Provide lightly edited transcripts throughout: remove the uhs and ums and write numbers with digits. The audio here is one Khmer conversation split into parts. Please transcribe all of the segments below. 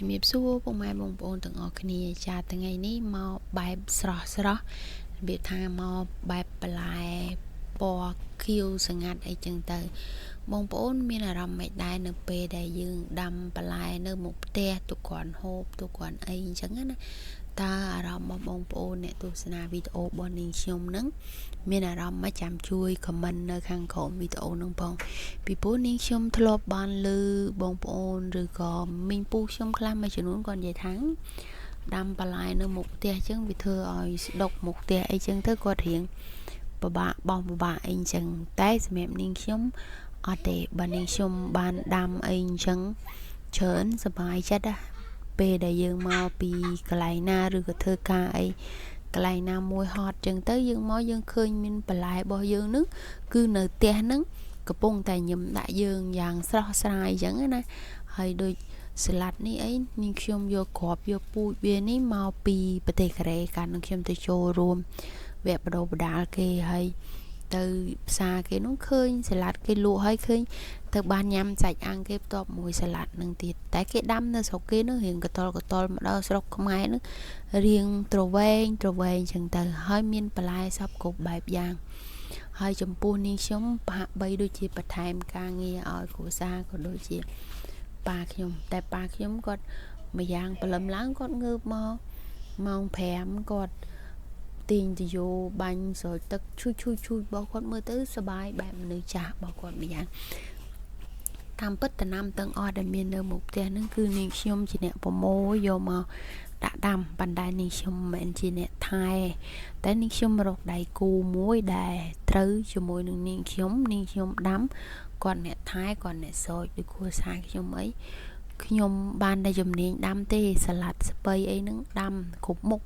ជំរាបសួរពុកម៉ែបងប្អូនទាំងអស់គ្នាចាថ្ងៃនេះមកបែបស្រស់របៀបថាមកបែបបន្លែពណ៌ខៀវស្ងាត់អីចឹងទៅបងប្អូនមានអារម្មណ៍មិនដែរនៅពេលដែលយើងដាំបន្លែនៅមុខផ្ទះទូគ្រាន់ហូបទូគ្រាន់អីអញ្ចឹងណាតើអារម្មណ៍របស់បងប្អូនអ្នកទស្សនាវីដេអូរបស់នាងខ្ញុំហ្នឹងមានអារម្មណ៍មិនចាំជួយ comment នៅខាងក្រោមវីដេអូហ្នឹងផងពីព្រោះនាងខ្ញុំធ្លាប់បានលើបងប្អូនឬក៏មីងពូខ្ញុំខ្លះមួយចំនួនគាត់និយាយថាដាំបន្លែនៅមុខផ្ទះអញ្ចឹងវាធ្វើឲ្យស្ដុកមុខផ្ទះអីចឹងទៅគាត់រៀងពិបាកបងពិបាកអីអញ្ចឹងតែសម្រាប់នាងខ្ញុំអត់ទេបើនាងខ្ញុំបានដាំអីអញ្ចឹងច្រើនសប្បាយចិត្តណាពេលដែលយើងមកពីកន្លែងណាឬក៏ធ្វើការអីកន្លែងណាមួយហត់ចឹងទៅយើងមកយើងឃើញមានបន្លែរបស់យើងនឹងគឺនៅផ្ទះហ្នឹងកំពុងតែញឹមដាក់យើងយ៉ាងស្រស់ស្រាយចឹងណាហើយដូចសាឡាត់នេះអីនាងខ្ញុំយកគ្រាប់យកពូជវានេះមកពីប្រទេសកូរ៉េកាលនឹងខ្ញុំទៅចូលរួមវគ្គបណ្ដុះបណ្ដាលគេហើយទៅផ្សារគេនោះឃើញសាឡាត់គេលក់ហើយឃើញទៅបានញ៉ាំសាច់អាំងគេបន្ទាប់មួយសាឡាត់នឹងទៀតតែគេដាំនៅស្រុកគេនោះរៀងកតល់មកដល់ស្រុកខ្មែរនោះរៀងត្រវែងចឹងទៅហើយមានបន្លែសពគ្រប់បែបយ៉ាងហើយចំពោះនាងខ្ញុំហាក់បីដូចជាបន្ថែមការងារឲ្យគ្រួសារក៏ដូចជាប៉ាខ្ញុំតែប៉ាខ្ញុំគាត់មួយយ៉ាងព្រលឹមឡើងគាត់ងើបមកម៉ោង5គាត់ទាញទៅយកបាញ់ស្រោចទឹកឈូសរបស់គាត់មើលទៅសบายបែបមនុស្សចាស់របស់គាត់មួយយ៉ាងតាមពិតតំណាំទាំងអស់ដែលមាននៅមុខផ្ទះហ្នឹងគឺនាងខ្ញុំជាអ្នកប្រមូលយកមកដាក់ដាំបណ្ដានាងខ្ញុំមិនមែនជាអ្នកថែតែនាងខ្ញុំរកដៃគូមួយដែលត្រូវជាមួយនឹងនាងខ្ញុំដាំគាត់អ្នកថែគាត់អ្នកស្រោចដូចគ្រួសារខ្ញុំអីខ្ញុំបានតែជំនាញដាំទេសាឡាត់ស្ពៃអីហ្នឹងដាំគ្រប់មុខ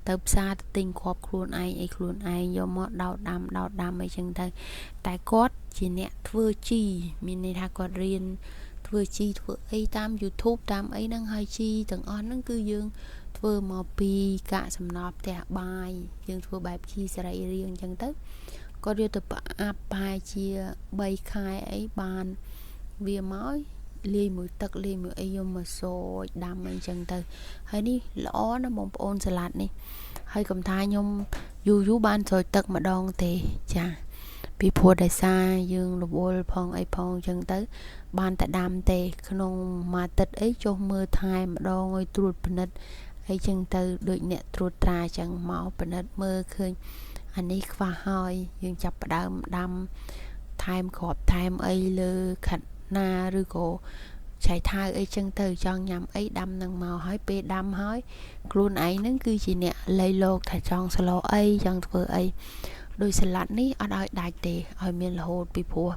ទៅផ្សារទៅទិញគ្រាប់ខ្លួនឯងអីខ្លួនឯងយកមកដោតដាំអីចឹងទៅតែគាត់ជាអ្នកធ្វើជីមានន័យថាគាត់រៀនធ្វើជីធ្វើអីតាម YouTube តាមអីហ្នឹងហើយជីទាំងអស់ហ្នឹងគឺយើងធ្វើមកពីកាកសំណល់ផ្ទះបាយយើងធ្វើបែបជីសរីរាង្គចឹងទៅគាត់យកទៅប្រអាប់ប្រហែលជា3ខែអីបានវាមកលាយមួយទឹកលាយមួយអីយកមកស្រោចដាំអីចឹងទៅហើយនេះល្អណាស់បងប្អូនសាឡាត់នេះហើយកុំថាខ្ញុំយូរបានស្រោចទឹកម្ដងទេចាពីព្រោះដោយសារយើងរវល់ផងអីផងចឹងទៅបានតែដាំទេក្នុងមួយអាទិត្យអីចុះមើលថែម្ដងឲ្យត្រួតពិនិត្យអីចឹងទៅដូចអ្នកត្រួតត្រាចឹងមកពិនិត្យមើលឃើញអានេះខ្វះហើយយើងចាប់ផ្ដើមដាំថែមគ្រាប់ថែមអីលើខាត់ណាឬក៏ឆៃថាវអីចឹងទៅចង់ញ៉ាំអីដាំនឹងមកហើយពេលដាំហើយខ្លួនឯងហ្នឹងគឺជាអ្នកលៃលោកថាចង់ស្លោអីចង់ធ្វើអីដោយសាឡាត់នេះអត់ឲ្យដាច់ទេឲ្យមានរហូតពីព្រោះ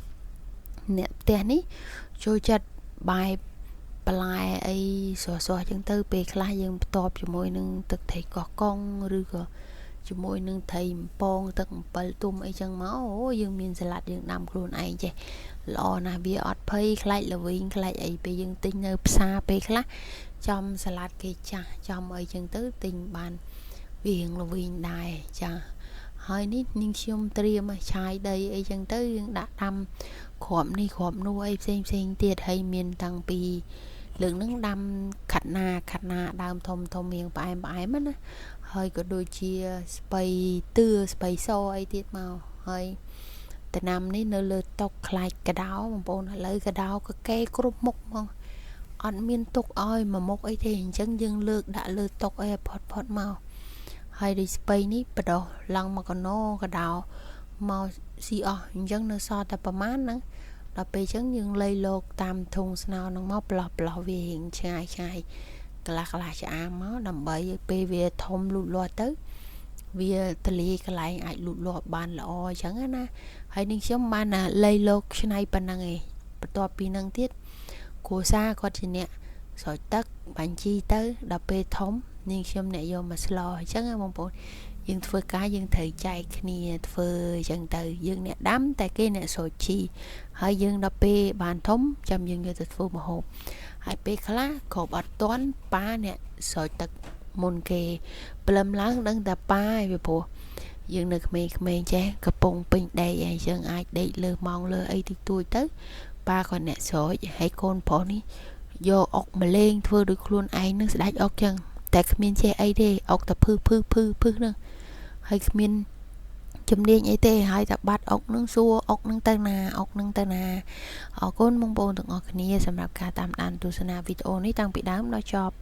អ្នកផ្ទះនេះចូលចិត្តបែបបន្លែអីស្រស់ៗចឹងទៅពេលខ្លះយើងបន្ទាប់ជាមួយនឹងទឹកត្រីកោះកុងឬក៏ជាមួយនឹងត្រីអំពងទឹកអំពិលទុំអីចឹងមកអូយើងមានសាឡាត់យើងដាំខ្លួនឯងចេះល្អណាស់វាអត់ភ័យខ្លាចល្វីងខ្លាចអីពេលយើងទិញនៅផ្សារពេលខ្លះចំសាឡាត់គេចាស់ចំអីចឹងទៅទិញបានវារៀងល្វីងដែរចាហើយនេះនាងខ្ញុំត្រៀមឆាយដីអីចឹងទៅយើងដាក់ដាំគ្រាប់នេះគ្រាប់នោះអីផ្សេងទៀតហើយមានតាំងពីលើកហ្នឹងដាំខាត់ណាដើមធំរៀងផ្អែមណាហើយក៏ដូចជាស្ពៃតឿស្ពៃសអីទៀតមកហើយតំណាំនេះនៅលើតុខ្លាចកដោបងប្អូនឥឡូវកដោក៏កេគ្រប់មុខហ្មងអត់មានទុកឲ្យមួយមុខអីទេអញ្ចឹងយើងលើកដាក់លើតុអីផុតមកហើយដូចស្ពៃនេះបដោះឡើងមកកណោកដោមកស៊ីអស់អញ្ចឹងនៅសល់តែប្រមាណហ្នឹងដល់ពេលអញ្ចឹងយើងលៃលោកតាមធុងស្នោហ្នឹងមកប្លោះវារៀងឆ្ងាយកន្លះឆ្អាមមកដើម្បីពេលវាធំលូតលាស់ទៅវាទលាយកន្លែងអាចលូតលាស់បានល្អអញ្ចឹងណាហើយនេះខ្ញុំបានលៃលោកឆ្នៃប៉ុណ្ណឹងឯងបន្ទាប់ពីហ្នឹងទៀតគ្រួសារគាត់ជាអ្នកស្រោចទឹកបាញ់ជីទៅដល់ពេលធំនាងខ្ញុំអ្នកយកមកស្លោអញ្ចឹងបងប្អូនយើងធ្វើការយើងត្រូវចែកគ្នាធ្វើអញ្ចឹងទៅយើងអ្នកដាំតែគេអ្នកស្រោចជីហើយយើងដល់ពេលបានធំចាំយើងយកទៅធ្វើម្ហូបហើយពេលខ្លះក៏អត់ទាន់ប៉ាអ្នកស្រោចទឹកមុនគេព្រលឹមឡើងដឹងតែប៉ាឯងពីព្រោះយើងនៅក្មេងចេះកំពុងពេញដេកអីចឹងអាចដេកលើម៉ោងលើអីតិចតួចទៅប៉ាក៏អ្នកស្រោចហើយកូនប្រុសនេះ យកអុកមកលេងធ្វើដោយខ្លួនឯងនឹងស្ដាច់អុកចឹងតែគ្មានចេះអីទេអុកតែភឺហ្នឹងហើយគ្មានជំនាញអីទេហើយតែបាត់អុកនឹងសួរអុកនឹងទៅណាអុកនឹងទៅណាអរគុណបងប្អូនទាំងអស់គ្នាសម្រាប់ការតាមដានទស្សនាវីដេអូនេះតាំងពីដើមដល់ចប់